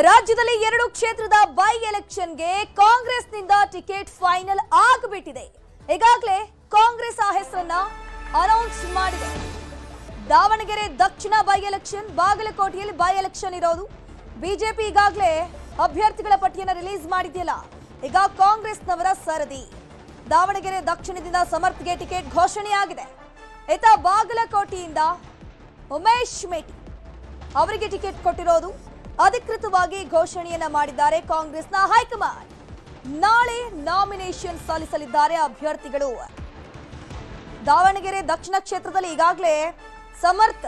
ರಾಜ್ಯದಲ್ಲಿ 2 ಕ್ಷೇತ್ರದ ಬೈ ಎಲೆಕ್ಷನ್ಗೆ ಕಾಂಗ್ರೆಸ್ನಿಂದ ಟಿಕೆಟ್ ಫೈನಲ್ ಆಗಿಬಿಟ್ಟಿದೆ. ಈಗಾಗಲೇ ಕಾಂಗ್ರೆಸ್ ಆ ಹೆಸರನ್ನ ಅನೌನ್ಸ್ ಮಾಡಿದೆ. ದಾವಣಗೆರೆ ದಕ್ಷಿಣ ಬೈ ಎಲೆಕ್ಷನ್, ಬಾಗಲಕೋಟೆಯಲ್ಲಿ ಬೈ ಎಲೆಕ್ಷನ್ ಇರೋದು. ಬಿಜೆಪಿ ಈಗಾಗಲೇ ಅಭ್ಯರ್ಥಿಗಳ ಪಟ್ಟಿಯನ್ನು ರಿಲೀಸ್ ಮಾಡಿದೆಯಲ್ಲ, ಈಗ ಕಾಂಗ್ರೆಸ್ನವರ ಸರದಿ. ದಾವಣಗೆರೆ ದಕ್ಷಿಣದಿಂದ ಸಮರ್ಥ್ಗೆ ಟಿಕೆಟ್ ಘೋಷಣೆಯಾಗಿದೆ. ಇತ್ತ ಬಾಗಲಕೋಟೆಯಿಂದ ಉಮೇಶ್ ಮೇಟಿ ಅವರಿಗೆ ಟಿಕೆಟ್ ಕೊಟ್ಟಿರೋದು ಅಧಿಕೃತವಾಗಿ ಘೋಷಣೆಯನ್ನ ಮಾಡಿದ್ದಾರೆ ಕಾಂಗ್ರೆಸ್ನ ಹೈಕಮಾಂಡ್. ನಾಳೆ ನಾಮಿನೇಷನ್ ಸಲ್ಲಿಸಲಿದ್ದಾರೆ ಅಭ್ಯರ್ಥಿಗಳು. ದಾವಣಗೆರೆ ದಕ್ಷಿಣ ಕ್ಷೇತ್ರದಲ್ಲಿ ಈಗಾಗಲೇ ಸಮರ್ಥ್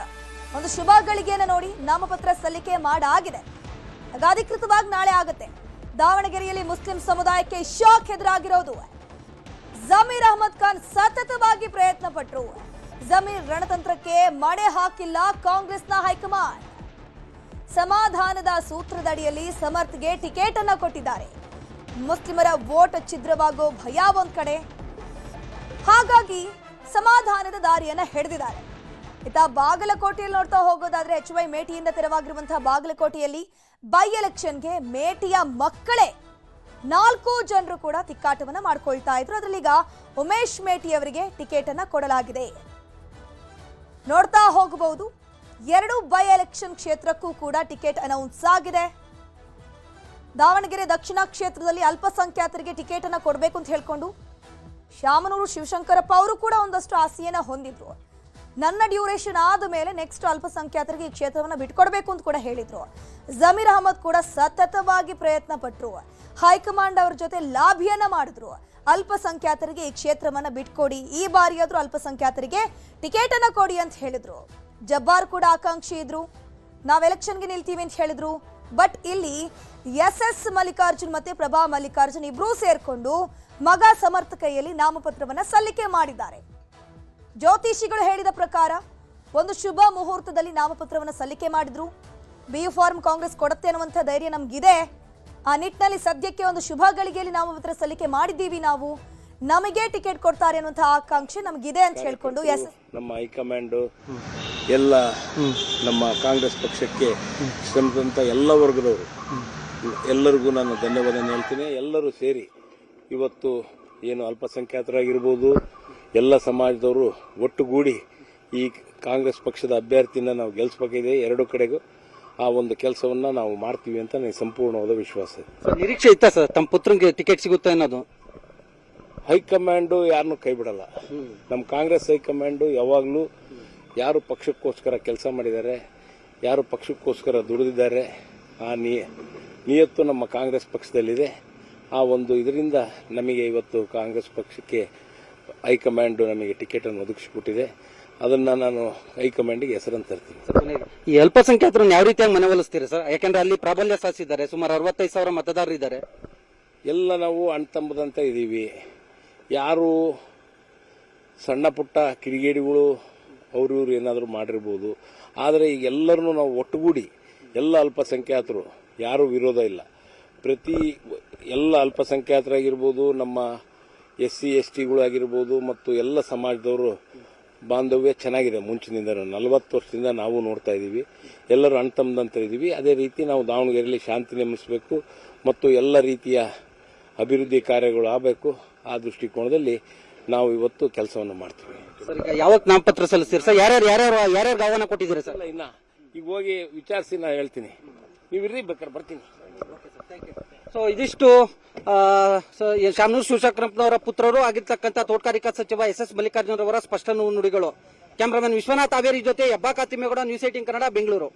ಒಂದು ಶುಭ ಗಳಿಗೆಯನ್ನು ನೋಡಿ ನಾಮಪತ್ರ ಸಲ್ಲಿಕೆ ಮಾಡಾಗಿದೆ. ಅಧಿಕೃತವಾಗಿ ನಾಳೆ ಆಗುತ್ತೆ. ದಾವಣಗೆರೆಯಲ್ಲಿ ಮುಸ್ಲಿಂ ಸಮುದಾಯಕ್ಕೆ ಶಾಕ್ ಎದುರಾಗಿರೋದು. ಜಮೀರ್ ಅಹಮದ್ ಖಾನ್ ಸತತವಾಗಿ ಪ್ರಯತ್ನ ಪಟ್ಟರು. ಜಮೀರ್ ರಣತಂತ್ರಕ್ಕೆ ಮಣೆ ಹಾಕಿಲ್ಲ ಕಾಂಗ್ರೆಸ್ನ ಹೈಕಮಾಂಡ್. ಸಮಾಧಾನದ ಸೂತ್ರದಡಿಯಲ್ಲಿ ಸಮರ್ಥ್ಗೆ ಟಿಕೆಟ್ ಅನ್ನ ಕೊಟ್ಟಿದ್ದಾರೆ. ಮುಸ್ಲಿಮರ ವೋಟ್ ಛಿದ್ರವಾಗೋ ಭಯ ಒಂದ್ ಕಡೆ, ಹಾಗಾಗಿ ಸಮಾಧಾನದ ದಾರಿಯನ್ನ ಹಿಡಿದಿದ್ದಾರೆ. ಇತ್ತ ಬಾಗಲಕೋಟೆಯಲ್ಲಿ ನೋಡ್ತಾ ಹೋಗೋದಾದ್ರೆ HY ಮೇಟಿಯಿಂದ ತೆರವಾಗಿರುವಂತಹ ಬಾಗಲಕೋಟೆಯಲ್ಲಿ ಬೈ ಎಲೆಕ್ಷನ್ಗೆ ಮೇಟಿಯ ಮಕ್ಕಳೇ 4 ಜನರು ಕೂಡ ತಿಕ್ಕಾಟವನ್ನ ಮಾಡ್ಕೊಳ್ತಾ ಇದ್ರು. ಅದರಲ್ಲೀಗ ಉಮೇಶ್ ಮೇಟಿ ಅವರಿಗೆ ಟಿಕೆಟ್ ಅನ್ನ ಕೊಡಲಾಗಿದೆ. ನೋಡ್ತಾ ಹೋಗಬಹುದು, 2 ಬೈ ಎಲೆಕ್ಷನ್ ಕ್ಷೇತ್ರಕ್ಕೂ ಕೂಡ ಟಿಕೆಟ್ ಅನೌನ್ಸ್ ಆಗಿದೆ. ದಾವಣಗೆರೆ ದಕ್ಷಿಣ ಕ್ಷೇತ್ರದಲ್ಲಿ ಅಲ್ಪಸಂಖ್ಯಾತರಿಗೆ ಟಿಕೆಟ್ ಅನ್ನ ಕೊಡಬೇಕು ಅಂತ ಹೇಳ್ಕೊಂಡು ಶಾಮನೂರು ಶಿವಶಂಕರಪ್ಪ ಅವರು ಕೂಡ ಒಂದಷ್ಟು ಆಸೆಯನ್ನ ಹೊಂದಿದ್ರು. ನನ್ನ ಡ್ಯೂರೇಷನ್ ಆದ ಮೇಲೆ ನೆಕ್ಸ್ಟ್ ಅಲ್ಪಸಂಖ್ಯಾತರಿಗೆ ಈ ಕ್ಷೇತ್ರವನ್ನ ಬಿಟ್ಕೊಡ್ಬೇಕು ಅಂತ ಕೂಡ ಹೇಳಿದ್ರು. ಜಮೀರ್ ಅಹಮದ್ ಕೂಡ ಸತತವಾಗಿ ಪ್ರಯತ್ನ ಪಟ್ಟರು. ಹೈಕಮಾಂಡ್ ಅವರ ಜೊತೆ ಲಾಭಿಯನ್ನ ಮಾಡಿದ್ರು. ಅಲ್ಪಸಂಖ್ಯಾತರಿಗೆ ಈ ಕ್ಷೇತ್ರವನ್ನ ಬಿಟ್ಕೊಡಿ, ಈ ಬಾರಿಯಾದ್ರೂ ಅಲ್ಪಸಂಖ್ಯಾತರಿಗೆ ಟಿಕೆಟ್ ಅನ್ನ ಕೊಡಿ ಅಂತ ಹೇಳಿದ್ರು. ಜಬ್ಬಾರ್ ಕೂಡ ಆಕಾಂಕ್ಷಿ ಇದ್ರು, ನಾವ್ ಎಲೆಕ್ಷನ್ಗೆ ನಿಲ್ತೀವಿ ಅಂತ ಹೇಳಿದ್ರು. ಬಟ್ ಇಲ್ಲಿ SS ಮಲ್ಲಿಕಾರ್ಜುನ್ ಮತ್ತೆ ಪ್ರಭಾ ಮಲ್ಲಿಕಾರ್ಜುನ್ ಇಬ್ರೂ ಸೇರ್ಕೊಂಡು ಮಗ ಸಮರ್ಥ ಕೈಯಲ್ಲಿ ನಾಮಪತ್ರವನ್ನ ಸಲ್ಲಿಕೆ ಮಾಡಿದ್ದಾರೆ. ಜ್ಯೋತಿಷಿಗಳು ಹೇಳಿದ ಪ್ರಕಾರ ಒಂದು ಶುಭ ಮುಹೂರ್ತದಲ್ಲಿ ನಾಮಪತ್ರವನ್ನ ಸಲ್ಲಿಕೆ ಮಾಡಿದ್ರು. BU ಫಾರ್ಮ್ ಕಾಂಗ್ರೆಸ್ ಕೊಡುತ್ತೆ ಅನ್ನುವಂಥ ಧೈರ್ಯ ನಮ್ಗಿದೆ. ಆ ನಿಟ್ಟಿನಲ್ಲಿ ಸದ್ಯಕ್ಕೆ ಒಂದು ಶುಭ ಗಳಿಗೆಯಲ್ಲಿ ನಾಮಪತ್ರ ಸಲ್ಲಿಕೆ ಮಾಡಿದ್ದೀವಿ, ನಾವು ನಮಗೆ ಟಿಕೆಟ್ ಕೊಡ್ತಾರೆ ಅನ್ನುವಂಥ ಆಕಾಂಕ್ಷೆ ನಮಗಿದೆ ಅಂತ ಹೇಳ್ಕೊಂಡು ನಮ್ಮ ಹೈಕಮಾಂಡ್ ಎಲ್ಲ ನಮ್ಮ ಕಾಂಗ್ರೆಸ್ ಪಕ್ಷಕ್ಕೆ ಶ್ರಮಿಸಿದಂಥ ಎಲ್ಲ ವರ್ಗದವರು ಎಲ್ಲರಿಗೂ ನಾನು ಧನ್ಯವಾದ ಹೇಳ್ತೀನಿ. ಎಲ್ಲರೂ ಸೇರಿ ಇವತ್ತು ಏನು ಅಲ್ಪಸಂಖ್ಯಾತರಾಗಿರ್ಬೋದು ಎಲ್ಲ ಸಮಾಜದವರು ಒಟ್ಟುಗೂಡಿ ಈ ಕಾಂಗ್ರೆಸ್ ಪಕ್ಷದ ಅಭ್ಯರ್ಥಿನ ನಾವು ಗೆಲ್ಲಿಸಬೇಕಿದೆ. 2 ಕಡೆಗೂ ಆ ಒಂದು ಕೆಲಸವನ್ನ ನಾವು ಮಾಡ್ತೀವಿ ಅಂತ ನನಗೆ ಸಂಪೂರ್ಣವಾದ ವಿಶ್ವಾಸ ಇದೆ. ನಿರೀಕ್ಷೆ ಇತ್ತ ಸರ್ ತಮ್ಮ ಪುತ್ರನಿಗೆ ಟಿಕೆಟ್ ಸಿಗುತ್ತೆ ಅನ್ನೋದು? ಹೈಕಮಾಂಡ್ ಯಾರನ್ನೂ ಕೈ ಬಿಡಲ್ಲ. ನಮ್ಮ ಕಾಂಗ್ರೆಸ್ ಹೈಕಮಾಂಡ್ ಯಾವಾಗಲೂ ಯಾರು ಪಕ್ಷಕ್ಕೋಸ್ಕರ ಕೆಲಸ ಮಾಡಿದ್ದಾರೆ, ಯಾರು ಪಕ್ಷಕ್ಕೋಸ್ಕರ ದುಡಿದಿದ್ದಾರೆ, ಆ ನಿಯತ್ತು ನಮ್ಮ ಕಾಂಗ್ರೆಸ್ ಪಕ್ಷದಲ್ಲಿದೆ. ಆ ಒಂದು ಇದರಿಂದ ನಮಗೆ ಇವತ್ತು ಕಾಂಗ್ರೆಸ್ ಪಕ್ಷಕ್ಕೆ ಹೈಕಮಾಂಡ್ ನಮಗೆ ಟಿಕೆಟ್ ಅನ್ನು ಒದಗಿಸಿಕೊಟ್ಟಿದೆ. ಅದನ್ನ ನಾನು ಹೈಕಮಾಂಡ್ಗೆ ಹೆಸರನ್ನು ತರ್ತೀನಿ. ಈ ಅಲ್ಪಸಂಖ್ಯಾತರನ್ನು ಯಾವ ರೀತಿಯಾಗಿ ಮನವೊಲಿಸ್ತೀರಿ ಸರ್? ಯಾಕಂದ್ರೆ ಅಲ್ಲಿ ಪ್ರಾಬಲ್ಯ ಸಾಧಿಸಿದ್ದಾರೆ, ಸುಮಾರು 65,000 ಮತದಾರರು ಇದ್ದಾರೆ. ಎಲ್ಲ ನಾವು ಅಣ್ತಂಬದಂತ ಇದ್ದೀವಿ. ಯಾರು ಸಣ್ಣ ಪುಟ್ಟ ಕಿಡಿಗೇಡಿಗಳು ಅವ್ರು ಏನಾದರೂ ಮಾಡಿರ್ಬೋದು, ಆದರೆ ಈಗ ಎಲ್ಲರನ್ನೂ ನಾವು ಒಟ್ಟುಗೂಡಿ ಎಲ್ಲ ಅಲ್ಪಸಂಖ್ಯಾತರು ಯಾರೂ ವಿರೋಧ ಇಲ್ಲ. ಎಲ್ಲ ಅಲ್ಪಸಂಖ್ಯಾತರಾಗಿರ್ಬೋದು, ನಮ್ಮ SC STಗಳು ಆಗಿರ್ಬೋದು ಮತ್ತು ಎಲ್ಲ ಸಮಾಜದವರು ಬಾಂಧವ್ಯ ಚೆನ್ನಾಗಿದೆ. ಮುಂಚಿನಿಂದ 40 ವರ್ಷದಿಂದ ನಾವು ನೋಡ್ತಾ ಇದ್ದೀವಿ. ಎಲ್ಲರೂ ಅಣ್ತಂಬದಂತ ಇದ್ದೀವಿ. ಅದೇ ರೀತಿ ನಾವು ದಾವಣಗೆರೆಯಲ್ಲಿ ಶಾಂತಿ ನೆಲೆಸಬೇಕು ಮತ್ತು ಎಲ್ಲ ರೀತಿಯ ಅಭಿವೃದ್ಧಿ ಕಾರ್ಯಗಳು ಆಗಬೇಕು. ಆ ದೃಷ್ಟಿಕೋನದಲ್ಲಿ ನಾವು ಇವತ್ತು ಕೆಲಸವನ್ನು ಮಾಡ್ತೀವಿ. ಸರ್, ಈಗ ಯಾವಾಗ ನಾಮಪತ್ರ ಸಲ್ಲಿಸ್ತೀರಿ ಸರ್? ಯಾರ್ಯಾರು ಆಹ್ವಾನ ಕೊಟ್ಟಿದ್ದೀರಿ ಸರ್? ಇನ್ನ ಈಗ ಹೋಗಿ ವಿಚಾರಿಸಿ ನಾ ಹೇಳ್ತೀನಿ. ನೀವು ಇರ್ರಿ, ಬೇಕಾದ್ರೆ ಬರ್ತೀನಿ. ಸೊ ಇದಿಷ್ಟು ಶಾಮನೂರು ಶಿವಶಂಕರಪ್ಪನವರ ಪುತ್ರರು ಆಗಿರ್ತಕ್ಕಂಥ ತೋಟಗಾರಿಕಾ ಸಚಿವ SS ಮಲ್ಲಿಕಾರ್ಜುನ್ ಅವರ ಸ್ಪಷ್ಟ ನುಡಿಗಳು. ಕ್ಯಾಮರಾಮನ್ ವಿಶ್ವನಾಥ್ ಹಾವೇರಿ ಜೊತೆ ಹೆಬ್ಬಾ ಕಾತಿಮೇಗೌಡ, ನ್ಯೂಸ್ 18 ಕನ್ನಡ, ಬೆಂಗಳೂರು.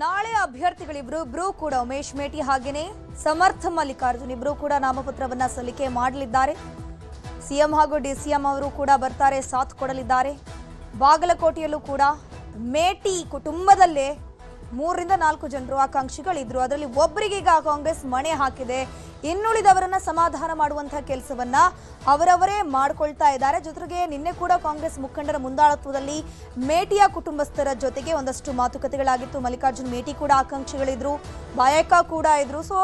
ನಾಳೆ ಅಭ್ಯರ್ಥಿಗಳಿಬ್ರು ಕೂಡ ಉಮೇಶ್ ಮೇಟಿ ಹಾಗೇನೆ ಸಮರ್ಥ ಮಲ್ಲಿಕಾರ್ಜುನ್ ಇಬ್ರು ಕೂಡ ನಾಮಪತ್ರವನ್ನ ಸಲ್ಲಿಕೆ ಮಾಡಲಿದ್ದಾರೆ. CM ಹಾಗೂ DCM ಅವರು ಕೂಡ ಬರ್ತಾರೆ, ಸಾಥ್ ಕೊಡಲಿದ್ದಾರೆ. ಬಾಗಲಕೋಟೆಯಲ್ಲೂ ಕೂಡ ಮೇಟಿ ಕುಟುಂಬದಲ್ಲೇ 3 ರಿಂದ 4 ಜನರು ಆಕಾಂಕ್ಷಿಗಳಿದ್ರು. ಅದರಲ್ಲಿ ಒಬ್ಬರಿಗೀಗ ಕಾಂಗ್ರೆಸ್ ಮಣೆ ಹಾಕಿದೆ. ಇನ್ನುಳಿದವರನ್ನ ಸಮಾಧಾನ ಮಾಡುವಂತಹ ಕೆಲಸವನ್ನ ಅವರವರೇ ಮಾಡ್ಕೊಳ್ತಾ ಇದ್ದಾರೆ. ಜೊತೆಗೆ ನಿನ್ನೆ ಕೂಡ ಕಾಂಗ್ರೆಸ್ ಮುಖಂಡರ ಮುಂದಾಳತ್ವದಲ್ಲಿ ಮೇಟಿಯ ಕುಟುಂಬಸ್ಥರ ಜೊತೆಗೆ ಒಂದಷ್ಟು ಮಾತುಕತೆಗಳಾಗಿತ್ತು. ಮಲ್ಲಿಕಾರ್ಜುನ್ ಮೇಟಿ ಕೂಡ ಆಕಾಂಕ್ಷಿಗಳಿದ್ರು, ಬಾಯಕ ಕೂಡ ಇದ್ರು. ಸೊ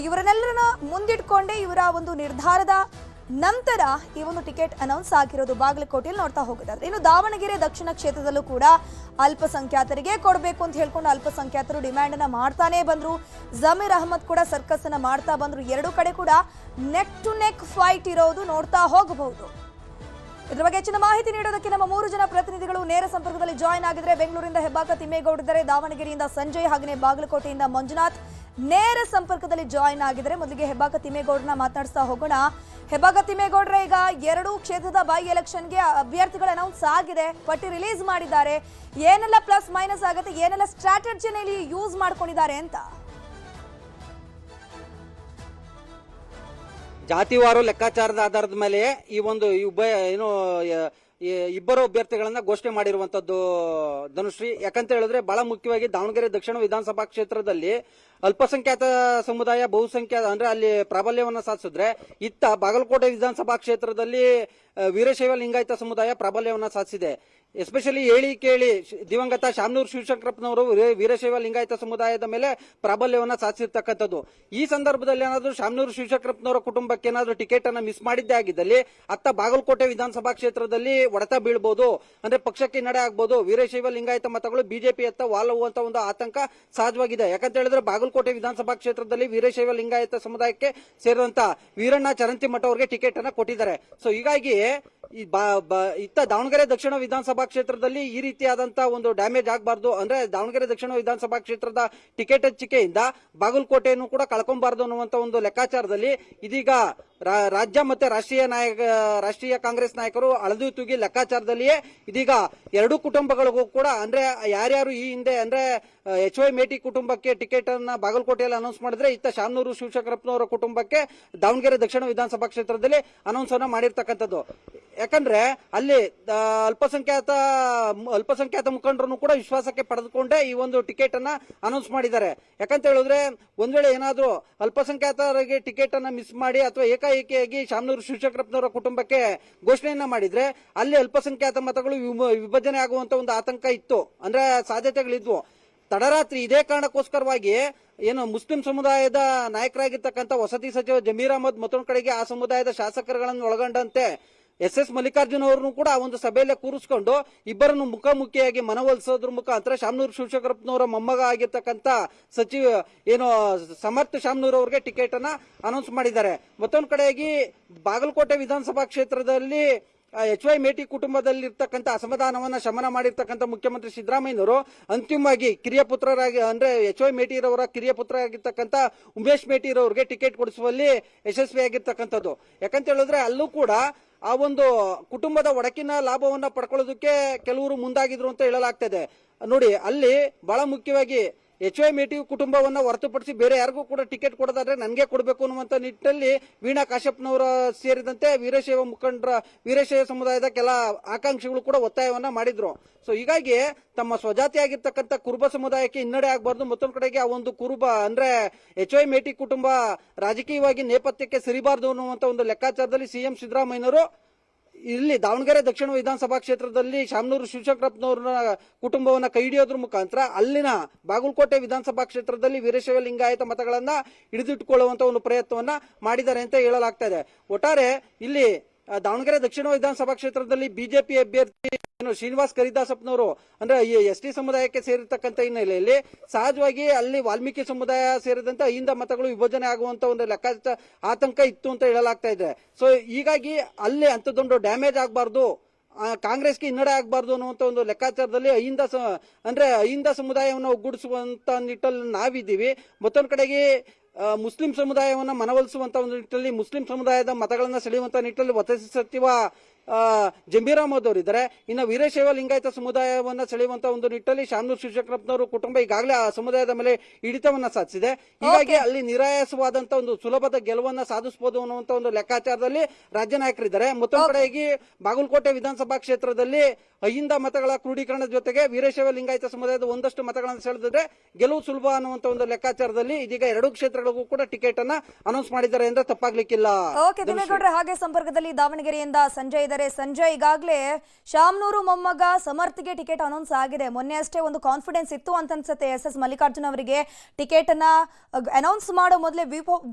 ಇವರನ್ನೆಲ್ಲರನ್ನ ಮುಂದಿಟ್ಕೊಂಡೇ ಇವರ ಒಂದು ನಿರ್ಧಾರದ ನಂತರ ಈ ಒಂದು ಟಿಕೆಟ್ ಅನೌನ್ಸ್ ಆಗಿರೋದು ಬಾಗಲಕೋಟೆಯಲ್ಲಿ ನೋಡ್ತಾ ಹೋಗೋದಾದ್ರೆ. ಇನ್ನು ದಾವಣಗೆರೆ ದಕ್ಷಿಣ ಕ್ಷೇತ್ರದಲ್ಲೂ ಕೂಡ ಅಲ್ಪಸಂಖ್ಯಾತರಿಗೆ ಕೊಡಬೇಕು ಅಂತ ಹೇಳ್ಕೊಂಡು ಅಲ್ಪಸಂಖ್ಯಾತರು ಡಿಮ್ಯಾಂಡ್ ಅನ್ನ ಮಾಡ್ತಾನೆ ಬಂದ್ರು. ಜಮೀರ್ ಅಹಮದ್ ಕೂಡ ಸರ್ಕಸ್ ಅನ್ನ ಮಾಡ್ತಾ ಬಂದ್ರು. ಎರಡೂ ಕಡೆ ಕೂಡ ನೆಕ್ ಟು ನೆಕ್ ಫೈಟ್ ಇರೋದು ನೋಡ್ತಾ ಹೋಗಬಹುದು. ಇದರ ಬಗ್ಗೆ ಹೆಚ್ಚಿನ ಮಾಹಿತಿ ನೀಡೋದಕ್ಕೆ ನಮ್ಮ 3 ಜನ ಪ್ರತಿನಿಧಿಗಳು ನೇರ ಸಂಪರ್ಕದಲ್ಲಿ ಜಾಯಿನ್ ಆಗಿದ್ದಾರೆ. ಬೆಂಗಳೂರಿಂದ ಹೆಬ್ಬಾಕ ತಿಮ್ಮೇಗೌಡ ಇದ್ದಾರೆ, ದಾವಣಗೆರೆಯಿಂದ ಸಂಜಯ್, ಹಾಗೆಯೇ ಬಾಗಲಕೋಟೆಯಿಂದ ಮಂಜುನಾಥ್ ನೇರ ಸಂಪರ್ಕದಲ್ಲಿ ಜಾಯಿನ್ ಆಗಿದ್ದಾರೆ. ಮೊದಲಿಗೆ ಹೆಬ್ಬಾಕ ತಿಮ್ಮೇಗೌಡರನ್ನ ಮಾತನಾಡಿಸ್ತಾ ಹೋಗೋಣ. ಹೆಬ್ಬಾಕ ತಿಮ್ಮೇಗೌಡ್ರೆ, ಈಗ 2 ಕ್ಷೇತ್ರದ ಬೈ ಎಲೆಕ್ಷನ್ಗೆ ಅಭ್ಯರ್ಥಿಗಳು ಅನೌನ್ಸ್ ಆಗಿದೆ, ಪಟ್ಟಿ ರಿಲೀಸ್ ಮಾಡಿದ್ದಾರೆ. ಏನೆಲ್ಲ ಪ್ಲಸ್ ಮೈನಸ್ ಆಗುತ್ತೆ, ಏನೆಲ್ಲ ಸ್ಟ್ರಾಟಜಿಯಲ್ಲಿ ಯೂಸ್ ಮಾಡ್ಕೊಂಡಿದ್ದಾರೆ ಅಂತ? ಜಾತಿವಾರು ಲೆಕ್ಕಾಚಾರದ ಆಧಾರದ ಮೇಲೆ ಈ ಒಂದು ಇಬ್ಬರು ಅಭ್ಯರ್ಥಿಗಳನ್ನ ಘೋಷಣೆ ಮಾಡಿರುವಂತದ್ದು ಧನುಶ್ರೀ. ಯಾಕಂತ ಹೇಳಿದ್ರೆ ಬಹಳ ಮುಖ್ಯವಾಗಿ ದಾವಣಗೆರೆ ದಕ್ಷಿಣ ವಿಧಾನಸಭಾ ಕ್ಷೇತ್ರದಲ್ಲಿ ಅಲ್ಪಸಂಖ್ಯಾತ ಸಮುದಾಯ ಬಹುಸಂಖ್ಯಾತ ಅಂದ್ರೆ ಅಲ್ಲಿ ಪ್ರಾಬಲ್ಯವನ್ನ ಸಾಧಿಸಿದ್ರೆ, ಇತ್ತ ಬಾಗಲಕೋಟೆ ವಿಧಾನಸಭಾ ಕ್ಷೇತ್ರದಲ್ಲಿ ವೀರಶೈವ ಲಿಂಗಾಯತ ಸಮುದಾಯ ಪ್ರಾಬಲ್ಯವನ್ನ ಸಾಧಿಸಿದೆ. ಎಸ್ಪೆಷಲಿ ಹೇಳಿ ಕೇಳಿ ದಿವಂಗತ ಶಾಮನೂರು ಶಿವಶಂಕರಪ್ಪನವರು ವೀರಶೈವ ಲಿಂಗಾಯತ ಸಮುದಾಯದ ಮೇಲೆ ಪ್ರಾಬಲ್ಯವನ್ನ ಸಾಧಿಸಿರ್ತಕ್ಕಂಥದ್ದು. ಈ ಸಂದರ್ಭದಲ್ಲಿ ಏನಾದ್ರು ಶಾಮನೂರು ಶಿವಶಂಕರಪ್ಪನವರ ಕುಟುಂಬಕ್ಕೆ ಏನಾದ್ರು ಟಿಕೆಟ್ ಅನ್ನ ಮಿಸ್ ಮಾಡಿದ್ದೇ ಆಗಿದ್ದಲ್ಲಿ ಅತ್ತ ಬಾಗಲಕೋಟೆ ವಿಧಾನಸಭಾ ಕ್ಷೇತ್ರದಲ್ಲಿ ಹೊಡೆತ ಬೀಳ್ಬಹುದು, ಅಂದ್ರೆ ಪಕ್ಷಕ್ಕೆ ಹಿನ್ನಡೆ ಆಗ್ಬಹುದು. ವೀರಶೈವ ಲಿಂಗಾಯತ ಮತಗಳು ಬಿಜೆಪಿ ಅತ್ತ ವಾಲುವಂತ ಒಂದು ಆತಂಕ ಸಹಜವಾಗಿದೆ. ಯಾಕಂತ ಹೇಳಿದ್ರೆ ಬಾಗಲಕೋಟೆ ವಿಧಾನಸಭಾ ಕ್ಷೇತ್ರದಲ್ಲಿ ವೀರಶೈವ ಲಿಂಗಾಯತ ಸಮುದಾಯಕ್ಕೆ ಸೇರಿದಂತ ವೀರಣ್ಣ ಚರಂತಿಮಠ ಅವರಿಗೆ ಟಿಕೆಟ್ ಅನ್ನ ಕೊಟ್ಟಿದ್ದಾರೆ. ಸೊ ಹೀಗಾಗಿ ಇತ್ತ ದಾವಣಗೆರೆ ದಕ್ಷಿಣ ವಿಧಾನಸಭಾ ಕ್ಷೇತ್ರದಲ್ಲಿ ಈ ರೀತಿಯಾದಂತಹ ಒಂದು ಡ್ಯಾಮೇಜ್ ಆಗಬಾರ್ದು, ಅಂದ್ರೆ ದಾವಣಗೆರೆ ದಕ್ಷಿಣ ವಿಧಾನಸಭಾ ಕ್ಷೇತ್ರದ ಟಿಕೆಟ್ ಹಂಚಿಕೆಯಿಂದ ಬಾಗಲಕೋಟೆಯನ್ನು ಕೂಡ ಕಳ್ಕೊಂಬಾರ್ದು ಅನ್ನುವಂತ ಒಂದು ಲೆಕ್ಕಾಚಾರದಲ್ಲಿ ಇದೀಗ ರಾಜ್ಯ ಮತ್ತೆ ರಾಷ್ಟ್ರೀಯ ಕಾಂಗ್ರೆಸ್ ನಾಯಕರು ಹಳದಿ ತೂಗಿ ಲೆಕ್ಕಾಚಾರದಲ್ಲಿಯೇ ಇದೀಗ ಎರಡೂ ಕುಟುಂಬಗಳಿಗೂ ಕೂಡ ಅಂದ್ರೆ ಯಾರ್ಯಾರು ಈ ಹಿಂದೆ ಅಂದ್ರೆ HY ಮೇಟಿ ಕುಟುಂಬಕ್ಕೆ ಟಿಕೆಟ್ ಅನ್ನ ಬಾಗಲಕೋಟೆಯಲ್ಲಿ ಅನೌನ್ಸ್ ಮಾಡಿದ್ರೆ, ಇತ್ತ ಶಾಮನೂರು ಶಿವಶಂಕರಪ್ಪನವರ ಕುಟುಂಬಕ್ಕೆ ದಾವಣಗೆರೆ ದಕ್ಷಿಣ ವಿಧಾನಸಭಾ ಕ್ಷೇತ್ರದಲ್ಲಿ ಅನೌನ್ಸ್ ಅನ್ನ ಮಾಡಿರ್ತಕ್ಕಂಥದ್ದು. ಯಾಕಂದ್ರೆ ಅಲ್ಲಿ ಅಲ್ಪಸಂಖ್ಯಾತ ಮುಖಂಡರನ್ನು ಕೂಡ ವಿಶ್ವಾಸಕ್ಕೆ ಪಡೆದುಕೊಂಡೇ ಈ ಒಂದು ಟಿಕೆಟ್ ಅನ್ನ ಅನೌನ್ಸ್ ಮಾಡಿದ್ದಾರೆ. ಯಾಕಂತ ಹೇಳಿದ್ರೆ ಒಂದ್ ವೇಳೆ ಏನಾದ್ರೂ ಅಲ್ಪಸಂಖ್ಯಾತರಿಗೆ ಟಿಕೆಟ್ ಅನ್ನ ಮಿಸ್ ಮಾಡಿ ಅಥವಾ ಏಕಾಏಕಿಯಾಗಿ ಶಾಮನೂರು ಶಿವಶಂಕರಪ್ಪನವರ ಕುಟುಂಬಕ್ಕೆ ಘೋಷಣೆಯನ್ನ ಮಾಡಿದ್ರೆ ಅಲ್ಲಿ ಅಲ್ಪಸಂಖ್ಯಾತ ಮತಗಳು ವಿಭಜನೆ ಆಗುವಂತ ಒಂದು ಆತಂಕ ಇತ್ತು, ಅಂದ್ರೆ ಸಾಧ್ಯತೆಗಳಿದ್ವು. ತಡರಾತ್ರಿ ಇದೇ ಕಾರಣಕ್ಕೋಸ್ಕರವಾಗಿ ಏನು ಮುಸ್ಲಿಂ ಸಮುದಾಯದ ನಾಯಕರಾಗಿರ್ತಕ್ಕಂಥ ವಸತಿ ಸಚಿವ ಜಮೀರ್ ಅಹಮದ್ ಮತ್ತೊಂದು ಕಡೆಗೆ ಆ ಸಮುದಾಯದ ಶಾಸಕರುಗಳನ್ನು ಒಳಗೊಂಡಂತೆ SS ಮಲ್ಲಿಕಾರ್ಜುನ್ ಅವರನ್ನು ಕೂಡ ಆ ಒಂದು ಸಭೆಯಲ್ಲೇ ಕೂರಿಸಿಕೊಂಡು ಇಬ್ಬರನ್ನು ಮುಖಾಮುಖಿಯಾಗಿ ಮನವೊಲಿಸೋದ್ರ ಮುಖಾಂತರ ಶಾಮನೂರು ಶಿವಶಂಕರಪ್ಪನವರ ಮೊಮ್ಮಗ ಆಗಿರ್ತಕ್ಕಂಥ ಸಚಿವ ಏನು ಸಮರ್ಥ ಶಾಮನೂರ್ ಅವರಿಗೆ ಟಿಕೆಟ್ ಅನ್ನ ಅನೌನ್ಸ್ ಮಾಡಿದ್ದಾರೆ. ಮತ್ತೊಂದು ಕಡೆಯಾಗಿ ಬಾಗಲಕೋಟೆ ವಿಧಾನಸಭಾ ಕ್ಷೇತ್ರದಲ್ಲಿ HY ಮೇಟಿ ಕುಟುಂಬದಲ್ಲಿರ್ತಕ್ಕಂಥ ಅಸಮಾಧಾನವನ್ನ ಶಮನ ಮಾಡಿರ್ತಕ್ಕಂಥ ಮುಖ್ಯಮಂತ್ರಿ ಸಿದ್ದರಾಮಯ್ಯನವರು ಅಂತಿಮವಾಗಿ ಕಿರಿಯ ಪುತ್ರರಾಗಿ ಅಂದ್ರೆ HY ಮೇಟಿರವರ ಕಿರಿಯ ಪುತ್ರ ಆಗಿರ್ತಕ್ಕಂಥ ಉಮೇಶ್ ಮೇಟಿರವರಿಗೆ ಟಿಕೆಟ್ ಕೊಡಿಸುವಲ್ಲಿ ಯಶಸ್ವಿಯಾಗಿರ್ತಕ್ಕಂಥದ್ದು. ಯಾಕಂತ ಹೇಳಿದ್ರೆ ಅಲ್ಲೂ ಕೂಡ ಆ ಒಂದು ಕುಟುಂಬದ ಒಡಕಿನ ಲಾಭವನ್ನ ಪಡ್ಕೊಳ್ಳೋದಕ್ಕೆ ಕೆಲವರು ಮುಂದಾಗಿದ್ರು ಅಂತ ಹೇಳಲಾಗ್ತದೆ. ನೋಡಿ, ಅಲ್ಲಿ ಬಹಳ ಮುಖ್ಯವಾಗಿ HY ಮೇಟಿ ಕುಟುಂಬವನ್ನ ಹೊರತುಪಡಿಸಿ ಬೇರೆ ಯಾರಿಗೂ ಕೂಡ ಟಿಕೆಟ್ ಕೊಡೋದಾದ್ರೆ ನನಗೆ ಕೊಡಬೇಕು ಅನ್ನುವಂತ ನಿಟ್ಟಿನಲ್ಲಿ ವೀಣಾ ಕಾಶ್ಯಪ್ನವರ ಸೇರಿದಂತೆ ವೀರಶೈವ ಸಮುದಾಯದ ಕೆಲ ಆಕಾಂಕ್ಷಿಗಳು ಕೂಡ ಒತ್ತಾಯವನ್ನ ಮಾಡಿದ್ರು. ಸೊ ಹೀಗಾಗಿ ತಮ್ಮ ಸ್ವಜಾತಿಯಾಗಿರ್ತಕ್ಕಂಥ ಕುರುಬ ಸಮುದಾಯಕ್ಕೆ ಹಿನ್ನಡೆ ಆಗಬಾರ್ದು, ಮತ್ತೊಂದು ಕಡೆಗೆ ಆ ಒಂದು ಕುರುಬ ಅಂದ್ರೆ HY ಮೇಟಿ ಕುಟುಂಬ ರಾಜಕೀಯವಾಗಿ ನೇಪಥ್ಯಕ್ಕೆ ಸರಿಬಾರ್ದು ಅನ್ನುವಂತ ಒಂದು ಲೆಕ್ಕಾಚಾರದಲ್ಲಿ CM ಸಿದ್ದರಾಮಯ್ಯನವರು ಇಲ್ಲಿ ದಾವಣಗೆರೆ ದಕ್ಷಿಣ ವಿಧಾನಸಭಾ ಕ್ಷೇತ್ರದಲ್ಲಿ ಶಾಮನೂರು ಶಿವಶಂಕರಪ್ಪನವರ ಕುಟುಂಬವನ್ನ ಕೈ ಹಿಡಿಯೋದ್ರ ಮುಖಾಂತರ ಅಲ್ಲಿನ ಬಾಗಲಕೋಟೆ ವಿಧಾನಸಭಾ ಕ್ಷೇತ್ರದಲ್ಲಿ ವೀರಶೈವ ಲಿಂಗಾಯತ ಮತಗಳನ್ನ ಹಿಡಿದಿಟ್ಟುಕೊಳ್ಳುವಂತ ಒಂದು ಪ್ರಯತ್ನವನ್ನ ಮಾಡಿದ್ದಾರೆ ಅಂತ ಹೇಳಲಾಗ್ತಾ ಇದೆ. ಒಟ್ಟಾರೆ ಇಲ್ಲಿ ದಾವಣಗೆರೆ ದಕ್ಷಿಣ ವಿಧಾನಸಭಾ ಕ್ಷೇತ್ರದಲ್ಲಿ ಬಿಜೆಪಿ ಅಭ್ಯರ್ಥಿ ಶ್ರೀನಿವಾಸ್ ಕರಿದಾಸಪ್ಪನವರು ಅಂದ್ರೆ ST ಸಮುದಾಯಕ್ಕೆ ಸೇರಿರ್ತಕ್ಕಂಥ ಹಿನ್ನೆಲೆಯಲ್ಲಿ ಸಹಜವಾಗಿ ಅಲ್ಲಿ ವಾಲ್ಮೀಕಿ ಸಮುದಾಯ ಸೇರಿದಂತೆ ಅಹಿಂದ ಮತಗಳು ವಿಭಜನೆ ಆಗುವಂತ ಒಂದು ಲೆಕ್ಕಾಚಾರ ಆತಂಕ ಇತ್ತು ಅಂತ ಹೇಳಲಾಗ್ತಾ ಇದೆ. ಸೊ ಹೀಗಾಗಿ ಅಲ್ಲಿ ಅಂತದೊಂದು ಡ್ಯಾಮೇಜ್ ಆಗಬಾರ್ದು, ಕಾಂಗ್ರೆಸ್ಗೆ ಹಿನ್ನಡೆ ಆಗಬಾರ್ದು ಅನ್ನುವಂತ ಒಂದು ಲೆಕ್ಕಾಚಾರದಲ್ಲಿ ಅಹಿಂದ ಸಮುದಾಯವನ್ನು ಒಗ್ಗೂಡಿಸುವಂತ ನಿಟ್ಟಲ್ಲಿ ನಾವಿದ್ದೀವಿ. ಮತ್ತೊಂದು ಕಡೆಗೆ ಮುಸ್ಲಿಂ ಸಮುದಾಯವನ್ನ ಮನವೊಲಿಸುವಂತ ಒಂದು ನಿಟ್ಟಿನಲ್ಲಿ ಮುಸ್ಲಿಂ ಸಮುದಾಯದ ಮತಗಳನ್ನ ಸೆಳೆಯುವಂತ ನಿಟ್ಟಿನಲ್ಲಿ ವಸತಿ ಸಚಿವ ಜಮೀರ್ ಅಹಮದ್ ಅವರು ಇದ್ದಾರೆ. ಇನ್ನು ವೀರಶೈವ ಲಿಂಗಾಯತ ಸಮುದಾಯವನ್ನ ಸೆಳೆಯುವಂತ ಒಂದು ನಿಟ್ಟಲ್ಲಿ ಶಾಮನೂರು ಶಿವಶಂಕರಪ್ಪನವರ ಕುಟುಂಬ ಈಗಾಗಲೇ ಆ ಸಮುದಾಯದ ಮೇಲೆ ಹಿಡಿತವನ್ನ ಸಾಧಿಸಿದೆ. ಹೀಗಾಗಿ ಅಲ್ಲಿ ನಿರಾಯಾಸವಾದಂತ ಒಂದು ಸುಲಭದ ಗೆಲುವನ್ನ ಸಾಧಿಸಬಹುದು ಅನ್ನುವಂತ ಒಂದು ಲೆಕ್ಕಾಚಾರದಲ್ಲಿ ರಾಜ್ಯ ನಾಯಕರಿದ್ದಾರೆ. ಮತ್ತೊಂದು ಕಡೆಗೆ ಬಾಗಲಕೋಟೆ ವಿಧಾನಸಭಾ ಕ್ಷೇತ್ರದಲ್ಲಿ ಅಹಿಂದ ಮತಗಳ ಕ್ರೋಢೀಕರಣದ ಜೊತೆಗೆ ವೀರಶೈವ ಲಿಂಗಾಯತ ಸಮುದಾಯದ ಒಂದಷ್ಟು ಮತಗಳನ್ನು ಸೆಳೆದಿದ್ರೆ ಗೆಲುವು ಸುಲಭ ಅನ್ನುವಂತ ಒಂದು ಲೆಕ್ಕಾಚಾರದಲ್ಲಿ ಇದೀಗ ಎರಡೂ ಕ್ಷೇತ್ರಗಳಿಗೂ ಕೂಡ ಟಿಕೆಟ್ ಅನ್ನ ಅನೌನ್ಸ್ ಮಾಡಿದ್ದಾರೆ ಅಂದ್ರೆ ತಪ್ಪಾಗ್ಲಿಕ್ಕಿಲ್ಲ. ಹಾಗೆ ಸಂಪರ್ಕದಲ್ಲಿ ದಾವಣಗೆರೆಯಿಂದ ಸಂಜಯ್ ಇದ್ದಾರೆ. ಸಂಜಯ್, ಈಗಾಗಲೇ ಶಾಮನೂರು ಮೊಮ್ಮಗ ಸಮರ್ಥ್ಗೆ ಟಿಕೆಟ್ ಅನೌನ್ಸ್ ಆಗಿದೆ. ಮೊನ್ನೆ ಅಷ್ಟೇ ಒಂದು ಕಾನ್ಫಿಡೆನ್ಸ್ ಇತ್ತು ಅಂತ ಅನ್ಸುತ್ತೆ ಎಸ್ ಮಲ್ಲಿಕಾರ್ಜುನ್ ಅವರಿಗೆ ಟಿಕೆಟ್ ಅನ್ನ ಅನೌನ್ಸ್ ಮಾಡೋ ಮೊದಲೇ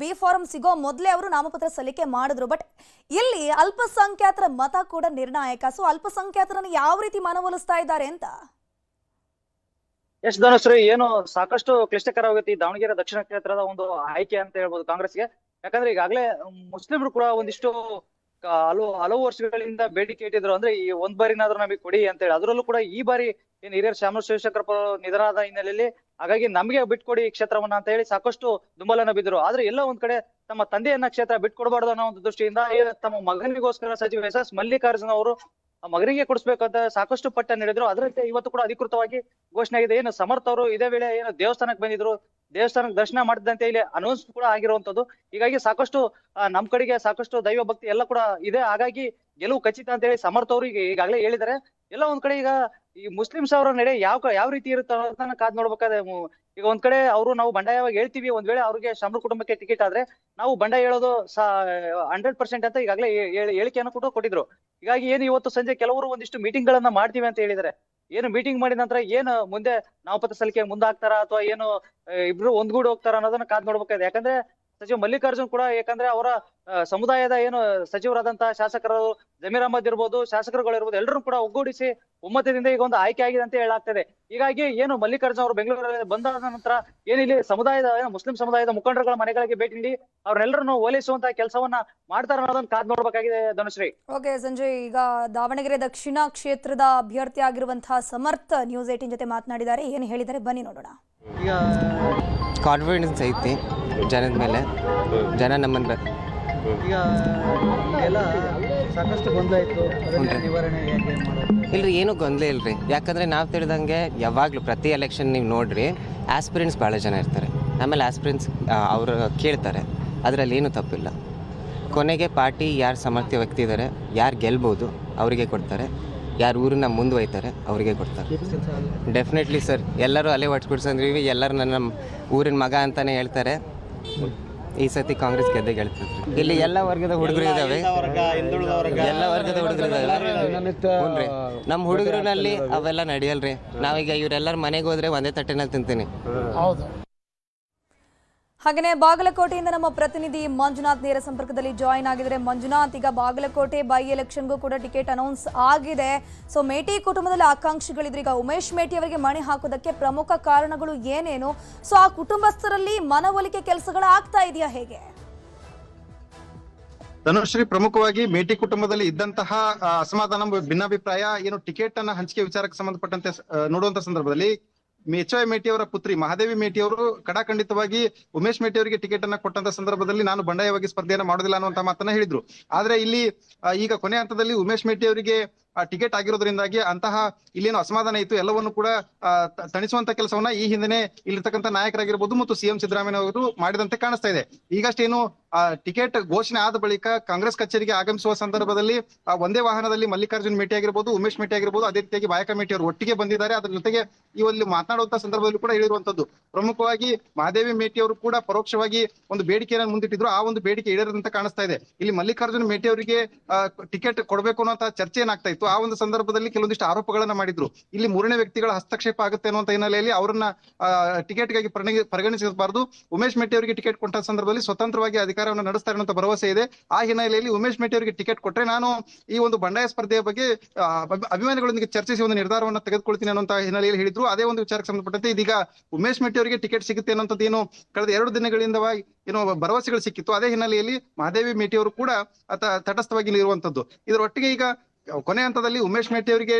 ಬಿ ಫಾರಂ ಸಿಗೋ ಮೊದಲೇ ಅವರು ನಾಮಪತ್ರ ಸಲ್ಲಿಕೆ ಮಾಡಿದ್ರು. ಬಟ್ ಇಲ್ಲಿ ಅಲ್ಪಸಂಖ್ಯಾತರ ಮತ ಕೂಡ ನಿರ್ಣಾಯಕ. ಸೊ ಅಲ್ಪಸಂಖ್ಯಾತರನ್ನು ಯಾವ ರೀತಿ ಮನವೊಲಿಸ್ತಾ ಇದ್ದಾರೆ ಅಂತ? ಎಸ್ ಧನುಶ್ರೀ, ಏನು ಸಾಕಷ್ಟು ಕ್ಲಿಷ್ಟಕರವಾಗುತ್ತೆ ಈ ದಾವಣಗೆರೆ ದಕ್ಷಿಣ ಕ್ಷೇತ್ರದ ಒಂದು ಆಯ್ಕೆ ಅಂತ ಹೇಳ್ಬೋದು ಕಾಂಗ್ರೆಸ್ಗೆ. ಯಾಕಂದ್ರೆ ಈಗಾಗಲೇ ಮುಸ್ಲಿಮರು ಕೂಡ ಒಂದಿಷ್ಟು ಹಲವು ವರ್ಷಗಳಿಂದ ಬೇಡಿಕೆ ಇಟ್ಟಿದ್ರು, ಅಂದ್ರೆ ಈ ಒಂದ್ ಬಾರಿನಾದ್ರೂ ನಮಗೆ ಕೊಡಿ ಅಂತ ಹೇಳಿ. ಅದರಲ್ಲೂ ಕೂಡ ಈ ಬಾರಿ ಏನ್ ಹಿರಿಯರ್ ಶಾಮನೂರು ಶಿವಶಂಕರಪ್ಪ ನಿಧನರಾದ ಹಿನ್ನೆಲೆಯಲ್ಲಿ ಹಾಗಾಗಿ ನಮಗೆ ಬಿಟ್ಕೊಡಿ ಈ ಕ್ಷೇತ್ರವನ್ನ ಅಂತ ಹೇಳಿ ಸಾಕಷ್ಟು ದುಂಬಲನ ಬಿದ್ದರು. ಆದ್ರೆ ಎಲ್ಲ ಒಂದ್ ಕಡೆ ತಮ್ಮ ತಂದೆಯನ್ನ ಕ್ಷೇತ್ರ ಬಿಟ್ಕೊಡ್ಬಾರ್ದು ಅನ್ನೋ ಒಂದು ದೃಷ್ಟಿಯಿಂದ ತಮ್ಮ ಮಗನಿಗೋಸ್ಕರ ಸಚಿವ ಎಸ್ ಮಲ್ಲಿಕಾರ್ಜುನ್ ಅವರು ಮಗನಿಗೆ ಕೊಡಿಸ್ಬೇಕಂತ ಸಾಕಷ್ಟು ಪಟ್ಟ ನೀಡಿದ್ರು. ಅದರಂತೆ ಇವತ್ತು ಕೂಡ ಅಧಿಕೃತವಾಗಿ ಘೋಷಣೆ ಆಗಿದೆ. ಏನು ಸಮರ್ಥ ಅವರು ಇದೇ ವೇಳೆ ಏನು ದೇವಸ್ಥಾನಕ್ಕೆ ಬಂದಿದ್ರು, ದೇವಸ್ಥಾನಕ್ಕೆ ದರ್ಶನ ಮಾಡಿದಂತೆ ಇಲ್ಲಿ ಅನೌನ್ಸ್ ಕೂಡ ಆಗಿರುವಂತದ್ದು. ಹೀಗಾಗಿ ಸಾಕಷ್ಟು ನಮ್ ಕಡೆಗೆ ಸಾಕಷ್ಟು ದೈವ ಭಕ್ತಿ ಎಲ್ಲ ಕೂಡ ಇದೆ. ಹಾಗಾಗಿ ಗೆಲುವು ಖಚಿತ ಅಂತ ಹೇಳಿ ಸಮರ್ಥ ಅವರು ಈಗಾಗಲೇ ಹೇಳಿದ್ದಾರೆ. ಎಲ್ಲ ಒಂದ್ ಕಡೆ ಈಗ ಈ ಮುಸ್ಲಿಮ್ಸ್ ಅವರ ನಡೆ ಯಾವ ರೀತಿ ಇರುತ್ತೆ ಅನ್ನೋದನ್ನ ಕಾದ್ ನೋಡ್ಬೇಕಾದ್ರೆ ಈಗ ಒಂದ್ ಕಡೆ ಅವರು ನಾವು ಬಂಡಾಯವಾಗಿ ಹೇಳ್ತೀವಿ, ಒಂದ್ ವೇಳೆ ಅವ್ರಿಗೆ ಶಾಮನೂರು ಕುಟುಂಬಕ್ಕೆ ಟಿಕೆಟ್ ಆದ್ರೆ ನಾವು ಬಂಡಾಯ ಹೇಳೋದು 100% ಅಂತ ಈಗಾಗಲೇ ಹೇಳಿಕೆಯನ್ನು ಕೂಡ ಕೊಟ್ಟಿದ್ರು. ಹೀಗಾಗಿ ಏನು ಇವತ್ತು ಸಂಜೆ ಕೆಲವರು ಒಂದಿಷ್ಟು ಮೀಟಿಂಗ್ ಗಳನ್ನ ಮಾಡ್ತೀವಿ ಅಂತ ಹೇಳಿದ್ದಾರೆ. ಏನು ಮೀಟಿಂಗ್ ಮಾಡಿದ ನಂತರ ಏನು ಮುಂದೆ ನಾಮಪತ್ರ ಸಲ್ಲಿಕೆ ಮುಂದಾಗ್ತಾರ ಅಥವಾ ಏನು ಇಬ್ರು ಒಂದ್ಗೂಡಿ ಹೋಗ್ತಾರ ಅನ್ನೋದನ್ನ ಕಾದ್ ನೋಡ್ಬೇಕಾಗಿದೆ. ಯಾಕಂದ್ರೆ ಸಚಿವ ಮಲ್ಲಿಕಾರ್ಜುನ್ ಕೂಡ ಯಾಕಂದ್ರೆ ಅವರ ಸಮುದಾಯದ ಏನು ಸಚಿವರಾದಂತಹ ಶಾಸಕರು ಜಮೀರ್ ಅಹಮದ್ ಇರ್ಬೋದು, ಶಾಸಕರುಗಳಿರ್ಬೋದು, ಎಲ್ಲರೂ ಕೂಡ ಒಗ್ಗೂಡಿಸಿ ಒಮ್ಮತದಿಂದ ಈಗ ಒಂದು ಆಯ್ಕೆ ಆಗಿದೆ ಅಂತ ಹೇಳಲಾಗ್ತದೆ. ಹೀಗಾಗಿ ಏನು ಮಲ್ಲಿಕಾರ್ಜುನ್ ಅವರು ಬೆಂಗಳೂರಲ್ಲಿ ಬಂದಾದ ನಂತರ ಏನಿಲ್ಲಿ ಸಮುದಾಯದ ಮುಸ್ಲಿಂ ಸಮುದಾಯದ ಮುಖಂಡರುಗಳ ಮನೆಗಳಿಗೆ ಭೇಟಿ ನೀಡಿ ಅವ್ರನ್ನೆಲ್ಲರನ್ನು ಓಲೈಸುವಂತಹ ಕೆಲಸವನ್ನ ಮಾಡ್ತಾರೆ ಅನ್ನೋದನ್ನ ಕಾದ್ ನೋಡ್ಬೇಕಾಗಿದೆ ಧನುಶ್ರೀ. ಓಕೆ ಸಂಜಯ್, ಈಗ ದಾವಣಗೆರೆ ದಕ್ಷಿಣ ಕ್ಷೇತ್ರದ ಅಭ್ಯರ್ಥಿ ಆಗಿರುವಂತಹ ಸಮರ್ಥ ನ್ಯೂಸ್ 18 ಜೊತೆ ಮಾತನಾಡಿದ್ದಾರೆ. ಏನು ಹೇಳಿದ್ದಾರೆ ಬನ್ನಿ ನೋಡೋಣ. ಈಗ ಕಾನ್ಫಿಡೆನ್ಸ್ ಐತಿ ಜನದ ಮೇಲೆ, ಜನ ನಮ್ಮನ್ನ ಈಗ ಎಲ್ಲ ಸಾಕಷ್ಟು ಗೊಂದಲ ಇತ್ತು, ಅದನ್ನ ನಿವಾರಣೆ ಹೇಗೆ ಮಾಡೋದು? ಇಲ್ರಿ, ಏನೂ ಗೊಂದಲ ಇಲ್ರಿ. ಯಾಕಂದರೆ ನಾವು ತಿಳಿದಂಗೆ ಯಾವಾಗಲೂ ಪ್ರತಿ ಎಲೆಕ್ಷನ್ ನೀವು ನೋಡ್ರಿ ಆಸ್ಪಿರೆಂಟ್ಸ್ ಭಾಳ ಜನ ಇರ್ತಾರೆ. ಆಮೇಲೆ ಆಸ್ಪಿರೆಂಟ್ಸ್ ಅವರು ಕೇಳ್ತಾರೆ, ಅದರಲ್ಲಿ ಏನೂ ತಪ್ಪಿಲ್ಲ. ಕೊನೆಗೆ ಪಾರ್ಟಿ ಯಾರು ಸಮರ್ಥ ವ್ಯಕ್ತಿ ಇದ್ದಾರೆ, ಯಾರು ಗೆಲ್ಬೋದು ಅವರಿಗೆ ಕೊಡ್ತಾರೆ, ಯಾರು ಊರನ್ನ ಮುಂದುವಯ್ತಾರೆ ಅವರಿಗೆ ಕೊಡ್ತಾರೆ. ಡೆಫಿನೆಟ್ಲಿ ಸರ್, ಎಲ್ಲರೂ ಅಲ್ಲೇ ಒಟ್ಕೊಡ್ಸಂದ್ರಿ, ಎಲ್ಲರೂ ನನ್ನ ಊರಿನ ಮಗ ಅಂತಲೇ ಹೇಳ್ತಾರೆ. ಈ ಸತಿ ಕಾಂಗ್ರೆಸ್ ಗೆದ್ದೆ ಗೆಲ್ತಿದ್ರು. ಇಲ್ಲಿ ಎಲ್ಲ ವರ್ಗದ ಹುಡುಗರು ಇದ್ದಾವೆ, ಎಲ್ಲ ವರ್ಗದ ಹುಡುಗರು ಇದ್ದಾವೆ. ನಮ್ಮ ಹುಡುಗರಲ್ಲಿ ಅವೆಲ್ಲ ನಡೆಯಲ್ರಿ. ನಾವೀಗ ಇವರೆಲ್ಲರ ಮನೆಗೆ ಹೋದ್ರೆ ಒಂದೇ ತಟ್ಟೆನಲ್ಲಿ ತಿಂತೀನಿ. ಹಾಗೆಯೇ ಬಾಗಲಕೋಟೆಯಿಂದ ನಮ್ಮ ಪ್ರತಿನಿಧಿ ಮಂಜುನಾಥ್ ನೇರ ಸಂಪರ್ಕದಲ್ಲಿ ಜಾಯಿನ್ ಆಗಿದ್ದಾರೆ. ಮಂಜುನಾಥ್, ಈಗ ಬಾಗಲಕೋಟೆ ಬೈ ಎಲೆಕ್ಷನ್ಗೂ ಕೂಡ ಟಿಕೆಟ್ ಅನೌನ್ಸ್ ಆಗಿದೆ. ಸೊ ಮೇಟಿ ಕುಟುಂಬದಲ್ಲಿ ಆಕಾಂಕ್ಷಿಗಳಿದ್ರು. ಈಗ ಉಮೇಶ್ ಮೇಟಿ ಅವರಿಗೆ ಮಣೆ ಹಾಕೋದಕ್ಕೆ ಪ್ರಮುಖ ಕಾರಣಗಳು ಏನೇನು? ಸೊ ಆ ಕುಟುಂಬಸ್ಥರಲ್ಲಿ ಮನವೊಲಿಕೆ ಕೆಲಸಗಳು ಆಗ್ತಾ ಇದೆಯಾ ಹೇಗೆ? ಧನುಶ್ರೀ, ಪ್ರಮುಖವಾಗಿ ಮೇಟಿ ಕುಟುಂಬದಲ್ಲಿ ಇದ್ದಂತಹ ಅಸಮಾಧಾನ, ಭಿನ್ನಾಭಿಪ್ರಾಯ ಏನು ಟಿಕೆಟ್ ಅನ್ನ ಹಂಚಿಕೆ ವಿಚಾರಕ್ಕೆ ಸಂಬಂಧಪಟ್ಟಂತೆ ನೋಡುವಂತ ಸಂದರ್ಭದಲ್ಲಿ ಎಚ್ ವೈ ಮೇಟಿ ಅವರ ಪುತ್ರಿ ಮಹಾದೇವಿ ಮೇಟಿ ಅವರು ಕಡಾಖಂಡಿತವಾಗಿ ಉಮೇಶ್ ಮೇಟಿ ಅವರಿಗೆ ಟಿಕೆಟ್ ಅನ್ನ ಕೊಟ್ಟಂತ ಸಂದರ್ಭದಲ್ಲಿ ನಾನು ಬಂಡಾಯವಾಗಿ ಸ್ಪರ್ಧೆಯನ್ನ ಮಾಡೋದಿಲ್ಲ ಅನ್ನುವಂತ ಮಾತನ್ನ ಹೇಳಿದ್ರು. ಆದ್ರೆ ಇಲ್ಲಿ ಈಗ ಕೊನೆ ಹಂತದಲ್ಲಿ ಉಮೇಶ್ ಮೇಟಿ ಅವರಿಗೆ ಟಿಕೆಟ್ ಆಗಿರೋದ್ರಿಂದಾಗಿ ಅಂತಹ ಇಲ್ಲೇನು ಅಸಮಾಧಾನ ಇತ್ತು ಎಲ್ಲವನ್ನು ಕೂಡ ತಣಿಸುವಂತ ಕೆಲಸವನ್ನ ಈ ಹಿಂದೆ ಇಲ್ಲಿರ್ತಕ್ಕಂಥ ನಾಯಕರಾಗಿರ್ಬೋದು ಮತ್ತು ಸಿಎಂ ಸಿದ್ದರಾಮಯ್ಯ ಅವರು ಮಾಡಿದಂತೆ ಕಾಣಿಸ್ತಾ ಇದೆ. ಈಗಷ್ಟೇನು ಟಿಕೆಟ್ ಘೋಷಣೆ ಆದ ಬಳಿಕ ಕಾಂಗ್ರೆಸ್ ಕಚೇರಿಗೆ ಆಗಮಿಸುವ ಸಂದರ್ಭದಲ್ಲಿ ಒಂದೇ ವಾಹನದಲ್ಲಿ ಮಲ್ಲಿಕಾರ್ಜುನ್ ಮೇಟಿ ಆಗಿರ್ಬೋದು, ಉಮೇಶ್ ಮೇಟಿ ಆಗಿರ್ಬೋದು, ಅದೇ ರೀತಿಯಾಗಿ ಬಾಯಕ ಮೇಟಿ ಅವರು ಒಟ್ಟಿಗೆ ಬಂದಿದ್ದಾರೆ. ಅದ್ರ ಜೊತೆಗೆ ಇವಲ್ಲಿ ಮಾತನಾಡುವಂತ ಸಂದರ್ಭದಲ್ಲಿ ಕೂಡ ಹೇಳಿರುವಂತದ್ದು ಪ್ರಮುಖವಾಗಿ ಮಹಾದೇವಿ ಮೇಟಿ ಅವರು ಕೂಡ ಪರೋಕ್ಷವಾಗಿ ಒಂದು ಬೇಡಿಕೆಯನ್ನು ಮುಂದಿಟ್ಟಿದ್ರು. ಆ ಒಂದು ಬೇಡಿಕೆ ಈಡೇರದಂತ ಕಾಣಿಸ್ತಾ ಇದೆ. ಇಲ್ಲಿ ಮಲ್ಲಿಕಾರ್ಜುನ್ ಮೇಟಿ ಅವರಿಗೆ ಟಿಕೆಟ್ ಕೊಡಬೇಕು ಅನ್ನುವಂತ ಚರ್ಚೆ ಏನಾಗ್ತಾ ಇತ್ತು. ಆ ಒಂದು ಸಂದರ್ಭದಲ್ಲಿ ಕೆಲವೊಂದಿಷ್ಟು ಆರೋಪಗಳನ್ನ ಮಾಡಿದ್ರು. ಇಲ್ಲಿ ಮೂರನೇ ವ್ಯಕ್ತಿಗಳ ಹಸ್ತಕ್ಷೇಪ ಆಗುತ್ತೆ ಅನ್ನುವಂತ ಹಿನ್ನೆಲೆಯಲ್ಲಿ ಅವರನ್ನ ಟಿಕೆಟ್ಗಾಗಿ ಪರಿಗಣಿಸಬಾರದು. ಉಮೇಶ್ ಮೇಟಿ ಅವರಿಗೆ ಟಿಕೆಟ್ ಕೊಟ್ಟ ಸಂದರ್ಭದಲ್ಲಿ ಸ್ವತಂತ್ರವಾಗಿ ಅಧಿಕಾರವನ್ನು ನಡೆಸ್ತಾರೆ ಅನ್ನೋ ಭರವಸೆ ಇದೆ. ಆ ಹಿನ್ನೆಲೆಯಲ್ಲಿ ಉಮೇಶ್ ಮೇಟಿ ಅವರಿಗೆ ಟಿಕೆಟ್ ಕೊಟ್ಟರೆ ನಾನು ಈ ಒಂದು ಬಂಡಾಯ ಸ್ಪರ್ಧೆಯ ಬಗ್ಗೆ ಅಭಿಮಾನಿಗಳೊಂದಿಗೆ ಚರ್ಚಿಸಿ ಒಂದು ನಿರ್ಧಾರವನ್ನು ತೆಗೆದುಕೊಳ್ತೀನಿ ಅನ್ನುವಂತ ಹಿನ್ನೆಲೆಯಲ್ಲಿ ಹೇಳಿದ್ರು. ಅದೇ ಒಂದು ವಿಚಾರಕ್ಕೆ ಸಂಬಂಧಪಟ್ಟಂತೆ ಇದೀಗ ಉಮೇಶ್ ಮೇಟಿ ಅವರಿಗೆ ಟಿಕೆಟ್ ಸಿಗುತ್ತೆ ಅನ್ನೋಂಥದ್ದು ಏನು ಕಳೆದ 2 ದಿನಗಳಿಂದ ಏನೋ ಭರವಸೆಗಳು ಸಿಕ್ಕಿತ್ತು. ಅದೇ ಹಿನ್ನೆಲೆಯಲ್ಲಿ ಮಹಾದೇವಿ ಮೇಟಿ ಅವರು ಕೂಡ ತಟಸ್ಥವಾಗಿ ಇರುವಂತದ್ದು. ಇದರೊಟ್ಟಿಗೆ ಈಗ ಕೊನೆ ಹಂತದಲ್ಲಿ ಉಮೇಶ್ ಮೇಟಿ ಅವರಿಗೆ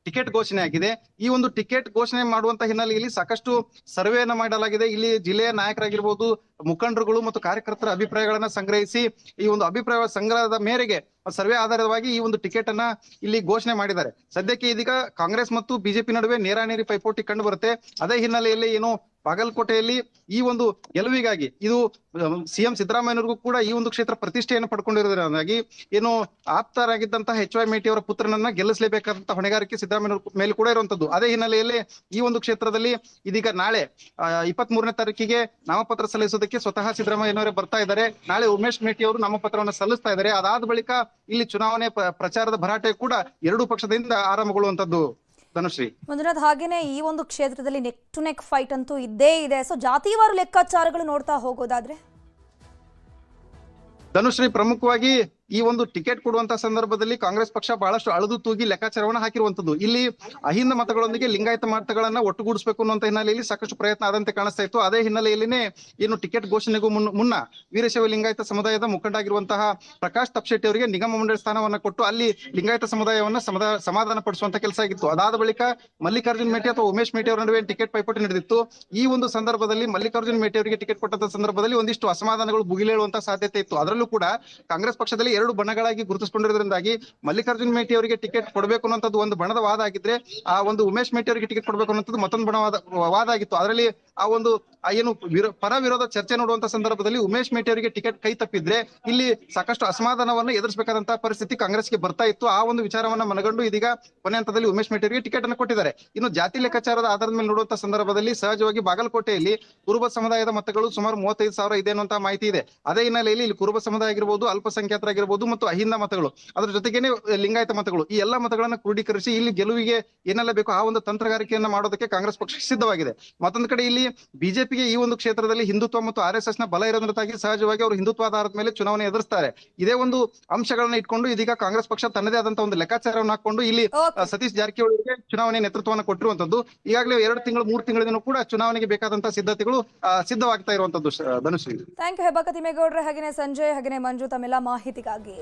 ಟಿಕೆಟ್ ಘೋಷಣೆ ಆಗಿದೆ. ಈ ಒಂದು ಟಿಕೆಟ್ ಘೋಷಣೆ ಮಾಡುವಂತ ಹಿನ್ನೆಲೆಯಲ್ಲಿ ಸಾಕಷ್ಟು ಸರ್ವೆಯನ್ನ ಮಾಡಲಾಗಿದೆ. ಇಲ್ಲಿ ಜಿಲ್ಲೆಯ ನಾಯಕರಾಗಿರ್ಬೋದು, ಮುಖಂಡರುಗಳು ಮತ್ತು ಕಾರ್ಯಕರ್ತರ ಅಭಿಪ್ರಾಯಗಳನ್ನ ಸಂಗ್ರಹಿಸಿ ಈ ಒಂದು ಅಭಿಪ್ರಾಯ ಸಂಗ್ರಹದ ಮೇರೆಗೆ ಸರ್ವೆ ಆಧಾರವಾಗಿ ಈ ಒಂದು ಟಿಕೆಟ್ ಅನ್ನ ಇಲ್ಲಿ ಘೋಷಣೆ ಮಾಡಿದ್ದಾರೆ. ಸದ್ಯಕ್ಕೆ ಇದೀಗ ಕಾಂಗ್ರೆಸ್ ಮತ್ತು ಬಿಜೆಪಿ ನಡುವೆ ನೇರಾನೇರಿ ಪೈಪೋಟಿ ಕಂಡು ಬರುತ್ತೆ. ಅದೇ ಹಿನ್ನೆಲೆಯಲ್ಲಿ ಏನು ಬಾಗಲಕೋಟೆಯಲ್ಲಿ ಈ ಒಂದು ಗೆಲುವಿಗಾಗಿ ಇದು ಸಿಎಂ ಸಿದ್ದರಾಮಯ್ಯನವರಿಗೂ ಕೂಡ ಈ ಒಂದು ಕ್ಷೇತ್ರ ಪ್ರತಿಷ್ಠೆಯನ್ನು ಪಡ್ಕೊಂಡಿರೋದ್ರಿಂದಾಗಿ ಏನು ಆಪ್ತರಾಗಿದ್ದಂತಹ ಎಚ್ ವೈ ಮೇಟಿ ಅವರ ಪುತ್ರನನ್ನ ಗೆಲ್ಲಿಸಲೇಬೇಕಾದಂತಹ ಹೊಣೆಗಾರಿಕೆ ಸಿದ್ದರಾಮಯ್ಯ ಮೇಲೆ ಕೂಡ ಇರುವಂತದ್ದು. ಅದೇ ಹಿನ್ನೆಲೆಯಲ್ಲಿ ಈ ಒಂದು ಕ್ಷೇತ್ರದಲ್ಲಿ ಇದೀಗ ನಾಳೆ 23ನೇ ತಾರೀಕಿಗೆ ನಾಮಪತ್ರ ಸಲ್ಲಿಸೋದಕ್ಕೆ ಸ್ವತಃ ಸಿದ್ದರಾಮಯ್ಯನವರೇ ಬರ್ತಾ ಇದ್ದಾರೆ. ನಾಳೆ ಉಮೇಶ್ ಮೇಟಿ ಅವರು ನಾಮಪತ್ರವನ್ನು ಸಲ್ಲಿಸ್ತಾ ಇದ್ದಾರೆ. ಅದಾದ ಬಳಿಕ ಇಲ್ಲಿ ಚುನಾವಣೆ ಪ್ರಚಾರದ ಭರಾಟೆ ಕೂಡ ಎರಡೂ ಪಕ್ಷದಿಂದ ಆರಂಭಗೊಳ್ಳುವಂತದ್ದು. ಧನುಶ್ರೀ, ಮಂಜುನಾಥ್, ಹಾಗೇನೆ ಈ ಒಂದು ಕ್ಷೇತ್ರದಲ್ಲಿ ನೆಕ್ ಟು ನೆಕ್ ಫೈಟ್ ಅಂತೂ ಇದ್ದೇ ಇದೆ. ಸೊ ಜಾತಿವಾರು ಲೆಕ್ಕಾಚಾರಗಳು ನೋಡ್ತಾ ಹೋಗೋದಾದ್ರೆ ಧನುಶ್ರೀ, ಪ್ರಮುಖವಾಗಿ ಈ ಒಂದು ಟಿಕೆಟ್ ಕೊಡುವಂತ ಸಂದರ್ಭದಲ್ಲಿ ಕಾಂಗ್ರೆಸ್ ಪಕ್ಷ ಬಹಳಷ್ಟು ಅಳದು ತೂಗಿ ಲೆಕ್ಕಾಚಾರವನ್ನು ಹಾಕಿರುವಂತದ್ದು. ಇಲ್ಲಿ ಅಹಿಂದ ಮತಗಳೊಂದಿಗೆ ಲಿಂಗಾಯತ ಮತಗಳನ್ನ ಒಟ್ಟುಗೂಡಿಸಬೇಕು ಅನ್ನುವಂತ ಹಿನ್ನೆಲೆಯಲ್ಲಿ ಸಾಕಷ್ಟು ಪ್ರಯತ್ನ ಆದಂತೆ ಕಾಣಿಸ್ತಾ ಇತ್ತು. ಅದೇ ಹಿನ್ನೆಲೆಯಲ್ಲಿನೇ ಏನು ಟಿಕೆಟ್ ಘೋಷಣೆಗೂ ಮುನ್ನ ವೀರಶೈವ ಲಿಂಗಾಯತ ಸಮುದಾಯದ ಮುಖಂಡಾಗಿರುವಂತಹ ಪ್ರಕಾಶ್ ತಪ್ಶೆಟ್ಟಿ ಅವರಿಗೆ ನಿಗಮ ಮಂಡಳಿ ಸ್ಥಾನವನ್ನ ಕೊಟ್ಟು ಅಲ್ಲಿ ಲಿಂಗಾಯತ ಸಮುದಾಯವನ್ನ ಸಮಾಧಾನ ಪಡಿಸುವಂತ ಕೆಲಸ ಆಗಿತ್ತು. ಅದಾದ ಬಳಿಕ ಮಲ್ಲಿಕಾರ್ಜುನ್ ಮೇಟಿ ಅಥವಾ ಉಮೇಶ್ ಮೇಟಿ ಅವರ ನಡುವೆ ಟಿಕೆಟ್ ಪೈಪೋಟಿ ನಡೆದಿತ್ತು. ಈ ಒಂದು ಸಂದರ್ಭದಲ್ಲಿ ಮಲ್ಲಿಕಾರ್ಜುನ್ ಮೇಟಿ ಅವರಿಗೆ ಟಿಕೆಟ್ ಕೊಟ್ಟಂತ ಸಂದರ್ಭದಲ್ಲಿ ಒಂದಿಷ್ಟು ಅಸಮಾಧಾನಗಳು ಭುಗಿಲೇಳುವಂತ ಸಾಧ್ಯತೆ ಇತ್ತು. ಅದರಲ್ಲೂ ಕೂಡ ಕಾಂಗ್ರೆಸ್ ಪಕ್ಷದಲ್ಲಿ ಎರಡು ಬಣಗಳಾಗಿ ಗುರುತಿಸಿಕೊಂಡಿರೋದ್ರಿಂದಾಗಿ ಮಲ್ಲಿಕಾರ್ಜುನ್ ಮೇಟಿ ಅವರಿಗೆ ಟಿಕೆಟ್ ಕೊಡಬೇಕು ಅನ್ನೋಂಥದ್ದು ಒಂದು ಬಣದ ವಾದ ಆಗಿದ್ರೆ, ಆ ಒಂದು ಉಮೇಶ್ ಮೇಟಿ ಅವರಿಗೆ ಟಿಕೆಟ್ ಕೊಡಬೇಕು ಅನ್ನೋಂಥದ್ದು ಮತ್ತೊಂದು ವಾದ ಆಗಿತ್ತು. ಅದರಲ್ಲಿ ಆ ಒಂದು ಏನು ಪರ ವಿರೋಧ ಚರ್ಚೆ ನೋಡುವಂತ ಸಂದರ್ಭದಲ್ಲಿ ಉಮೇಶ್ ಮೇಟಿ ಅವರಿಗೆ ಟಿಕೆಟ್ ಕೈ ತಪ್ಪಿದ್ರೆ ಇಲ್ಲಿ ಸಾಕಷ್ಟು ಅಸಮಾಧಾನವನ್ನು ಎದುರಿಸಬೇಕಾದಂತಹ ಪರಿಸ್ಥಿತಿ ಕಾಂಗ್ರೆಸ್ಗೆ ಬರ್ತಾ ಇತ್ತು. ಆ ಒಂದು ವಿಚಾರವನ್ನ ಮನಗಂಡು ಇದೀಗ ಕೊನೆ ಹಂತದಲ್ಲಿ ಉಮೇಶ್ ಮೇಟಿ ಅವರಿಗೆ ಟಿಕೆಟ್ ಅನ್ನು ಕೊಟ್ಟಿದ್ದಾರೆ. ಇನ್ನು ಜಾತಿ ಲೆಕ್ಕಾಚಾರದ ಆಧಾರದ ಮೇಲೆ ನೋಡುವಂತ ಸಂದರ್ಭದಲ್ಲಿ ಸಹಜವಾಗಿ ಬಾಗಲಕೋಟೆಯಲ್ಲಿ ಕುರುಬ ಸಮುದಾಯದ ಮತಗಳು ಸುಮಾರು 35,000 ಇದೆ ಅನ್ನುವಂತಹ ಮಾಹಿತಿ ಇದೆ. ಅದೇ ಹಿನ್ನೆಲೆಯಲ್ಲಿ ಇಲ್ಲಿ ಕುರುಬ ಸಮುದಾಯ ಆಗಿರ್ಬೋದು, ಅಲ್ಪಸಂಖ್ಯಾತರಾಗಿರ್ಬೋದು ಮತ್ತು ಅಹಿಂದ ಮತಗಳು, ಅದ್ರ ಜೊತೆಗೇನೆ ಲಿಂಗಾಯತ ಮತಗಳು, ಈ ಎಲ್ಲಾ ಮತಗಳನ್ನ ಕ್ರೋಢೀಕರಿಸಿ ಇಲ್ಲಿ ಗೆಲುವಿಗೆ ಏನೆಲ್ಲ ಬೇಕು ಆ ಒಂದು ತಂತ್ರಗಾರಿಕೆಯನ್ನ ಮಾಡೋದಕ್ಕೆ ಕಾಂಗ್ರೆಸ್ ಪಕ್ಷ ಸಿದ್ಧವಾಗಿದೆ. ಮತ್ತೊಂದು ಕಡೆ ಇಲ್ಲಿ ಬಿಜೆಪಿಗೆ ಈ ಒಂದು ಕ್ಷೇತ್ರದಲ್ಲಿ ಹಿಂದುತ್ವ ಮತ್ತು RSS ನ ಬಲ ಇರೋದ್ರಿಂದಾಗಿ ಸಹಜವಾಗಿ ಅವರು ಹಿಂದುತ್ವ ಆಧಾರದ ಮೇಲೆ ಚುನಾವಣೆ ಎದುರಿಸ್ತಾರೆ. ಇದೇ ಒಂದು ಅಂಶಗಳನ್ನ ಇಟ್ಕೊಂಡು ಇದೀಗ ಕಾಂಗ್ರೆಸ್ ಪಕ್ಷ ತನ್ನದೇ ಆದಂತಹ ಒಂದು ಲೆಕ್ಕಾಚಾರವನ್ನು ಹಾಕೊಂಡು ಇಲ್ಲಿ ಸತೀಶ್ ಜಾರಕಿಹೊಳಿಗೆ ಚುನಾವಣೆ ನೇತೃತ್ವವನ್ನು ಕೊಟ್ಟಿರುವಂತದ್ದು. ಈಗಾಗಲೇ 2 ತಿಂಗಳು 3 ತಿಂಗಳಿಂದ ಕೂಡ ಚುನಾವಣೆಗೆ ಬೇಕಾದಂತಹ ಸಿದ್ಧತೆಗಳು ಸಿದ್ಧವಾಗ್ತಾ ಇರುವಂತದ್ದು. ಧನುಶ್ರೀ, ಥ್ಯಾಂಕ್ ಯು ಹೆಬ್ಬಾಕ ತಿಮ್ಮೇಗೌಡ್ರೆ, ಹಾಗೇನೆ ಸಂಜಯ್, ಹಾಗೇನೆ ಮಂಜು, ತಮ್ಮೆಲ್ಲ ಮಾಹಿತಿಗಾಗಿ.